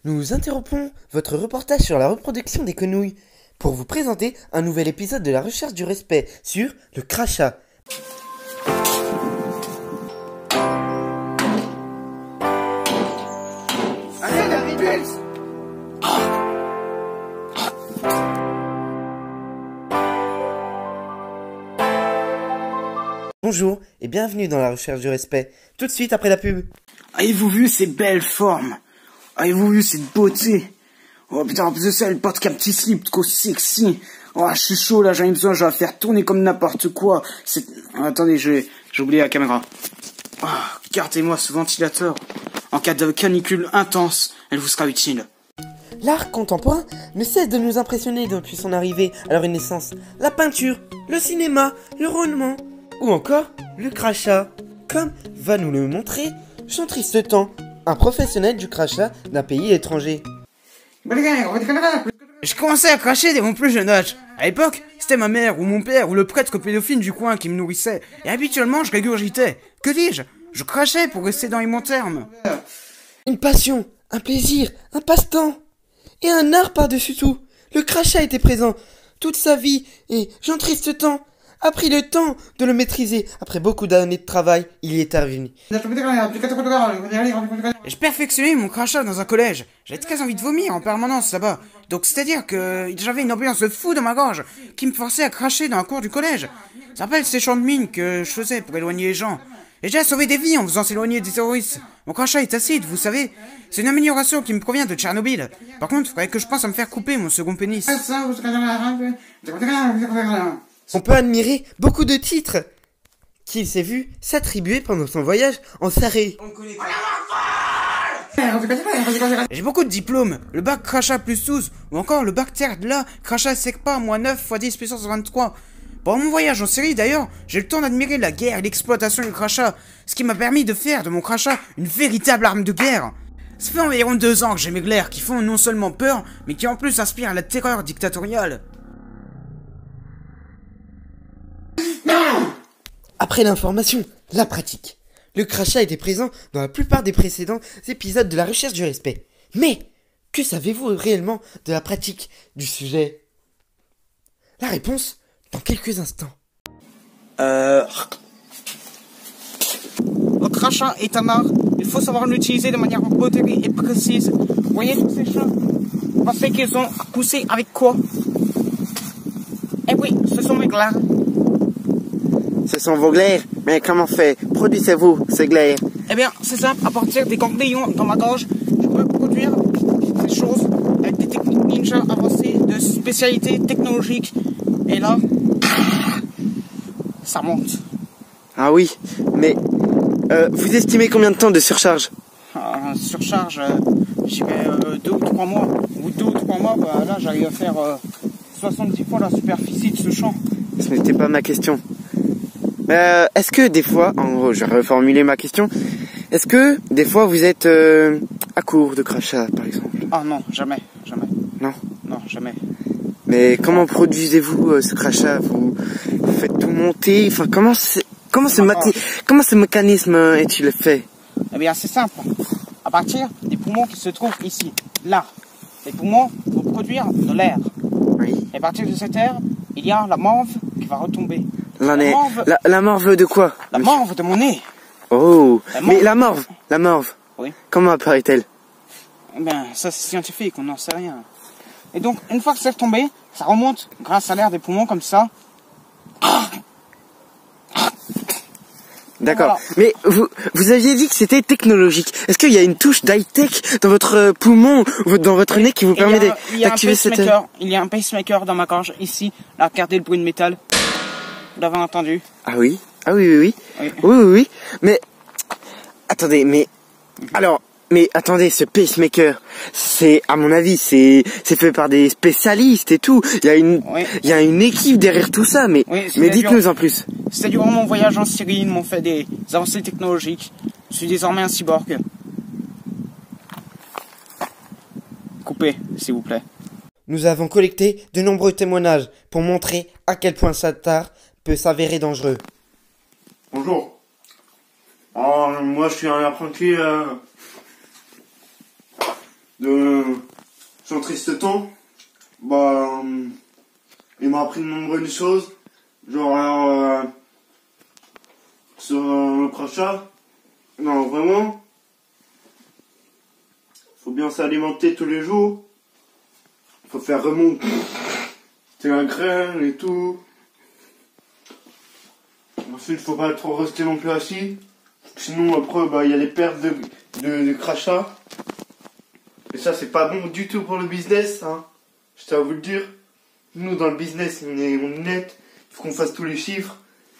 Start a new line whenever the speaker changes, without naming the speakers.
Nous interrompons votre reportage sur la reproduction des quenouilles pour vous présenter un nouvel épisode de la recherche du respect sur le crachat. Bonjour et bienvenue dans la recherche du respect, tout de suite après la pub.
Avez-vous vu ces belles formes? Avez-vous vu cette beauté? Oh putain, en plus de ça, elle porte qu'un petit slip trop sexy. Oh, je suis chaud là, j'en ai besoin, je vais la faire tourner comme n'importe quoi. Attendez, j'ai oublié la caméra. Oh, gardez-moi ce ventilateur. En cas de canicule intense, elle vous sera utile.
L'art contemporain ne cesse de nous impressionner depuis son arrivée à leur naissance. La peinture, le cinéma, le roman ou encore le crachat. Comme va nous le montrer Jean Tristan, un professionnel du crachat d'un pays étranger.
Je commençais à cracher dès mon plus jeune âge. À l'époque, c'était ma mère ou mon père ou le prêtre pédophile du coin qui me nourrissait. Et habituellement, je régurgitais. Que dis-je? Je crachais pour rester dans les bons termes.
Une passion, un plaisir, un passe-temps et un art par-dessus tout. Le crachat était présent toute sa vie et Jean Tristan a pris le temps de le maîtriser. Après beaucoup d'années de travail, il y est arrivé.
Je perfectionnais mon crachat dans un collège. J'avais très envie de vomir en permanence là-bas. Donc c'est-à-dire que j'avais une ambiance de fou dans ma gorge qui me forçait à cracher dans la cour du collège. Ça rappelle ces chants de mine que je faisais pour éloigner les gens. J'ai déjà sauvé des vies en faisant s'éloigner des terroristes. Mon crachat est acide, vous savez. C'est une amélioration qui me provient de Tchernobyl. Par contre, il faudrait que je pense à me faire couper mon second pénis.
On peut admirer beaucoup de titres qu'il s'est vu s'attribuer pendant son voyage en Sarré.
J'ai beaucoup de diplômes. Le bac crachat plus 12, ou encore le bac terre de la crachat secpa moins 9 x 10 puissance 23. Pendant mon voyage en Syrie d'ailleurs, j'ai eu le temps d'admirer la guerre et l'exploitation du crachat, ce qui m'a permis de faire de mon crachat une véritable arme de guerre. Ça fait environ 2 ans que j'ai mes glaires qui font non seulement peur, mais qui en plus inspirent la terreur dictatoriale.
Après l'information, la pratique. Le crachat était présent dans la plupart des précédents épisodes de la recherche du respect. Mais, que savez-vous réellement de la pratique du sujet? La réponse, dans quelques instants.
Le crachat est un art. Il faut savoir l'utiliser de manière modérée et précise. Vous voyez tous ces chats? Vous pensez qu'ils ont poussé avec quoi? Eh oui, ce sont mes glaires.
Ce sont vos glaires? Mais comment fait? Produisez-vous ces glaires?
Eh bien, c'est simple, à partir des ganglions dans ma gorge, je peux produire ces choses avec des techniques ninja avancées de spécialité technologique. Et là, ça monte.
Ah oui, mais vous estimez combien de temps de surcharge?
Surcharge, je dirais 2 ou 3 mois. Au bout de 2 ou 3 mois, bah, là, j'arrive à faire 70 fois la superficie de ce champ.
Ce n'était pas ma question. Est-ce que des fois, en gros, je vais reformuler ma question. Est-ce que des fois vous êtes à court de crachat, par exemple?
Ah non, jamais.
Non.
Non, jamais.
Mais comment produisez-vous ce crachat? Vous faites tout monter? Enfin, comment ce mécanisme est-il fait?
Eh bien, c'est simple. À partir des poumons qui se trouvent ici, là, les poumons vont produire de l'air.
Oui.
Et à partir de cet air, il y a la morve qui va retomber.
La morve de quoi?
La morve de mon nez.
Oh, mais la morve.
Oui.
Comment apparaît-elle?
Eh bien, ça c'est scientifique, on n'en sait rien. Et donc, une fois que c'est retombé, ça remonte grâce à l'air des poumons comme ça.
D'accord.
Voilà.
Mais vous aviez dit que c'était technologique. Est-ce qu'il y a une touche d'high-tech dans votre poumon, dans votre nez qui vous permet d'activer cette...
Il y a un pacemaker dans ma gorge, ici. Là, regardez le bruit de métal. Vous l'avez entendu?
Ah oui. Ah oui. Oui. Mais, attendez, ce pacemaker, c'est, à mon avis, c'est fait par des spécialistes et tout. Il y a une équipe derrière tout ça, mais dites-nous en plus.
C'était durant mon voyage en Syrie, ils m'ont fait des avancées technologiques. Je suis désormais un cyborg. Coupez, s'il vous plaît.
Nous avons collecté de nombreux témoignages pour montrer à quel point cet art peut s'avérer dangereux.
Bonjour. Moi, je suis un apprenti de je suis en triste temps. Bah, il m'a appris de nombreuses choses. Genre, sur le crachat. Non, vraiment. Faut bien s'alimenter tous les jours. Faut faire remonter la graine et tout. Ensuite, faut pas trop rester non plus assis. Sinon, après, bah, il y a les pertes de crachat. Et ça, c'est pas bon du tout pour le business, hein. Je tiens à vous le dire. Nous, dans le business, on est net. Il faut qu'on fasse tous les chiffres.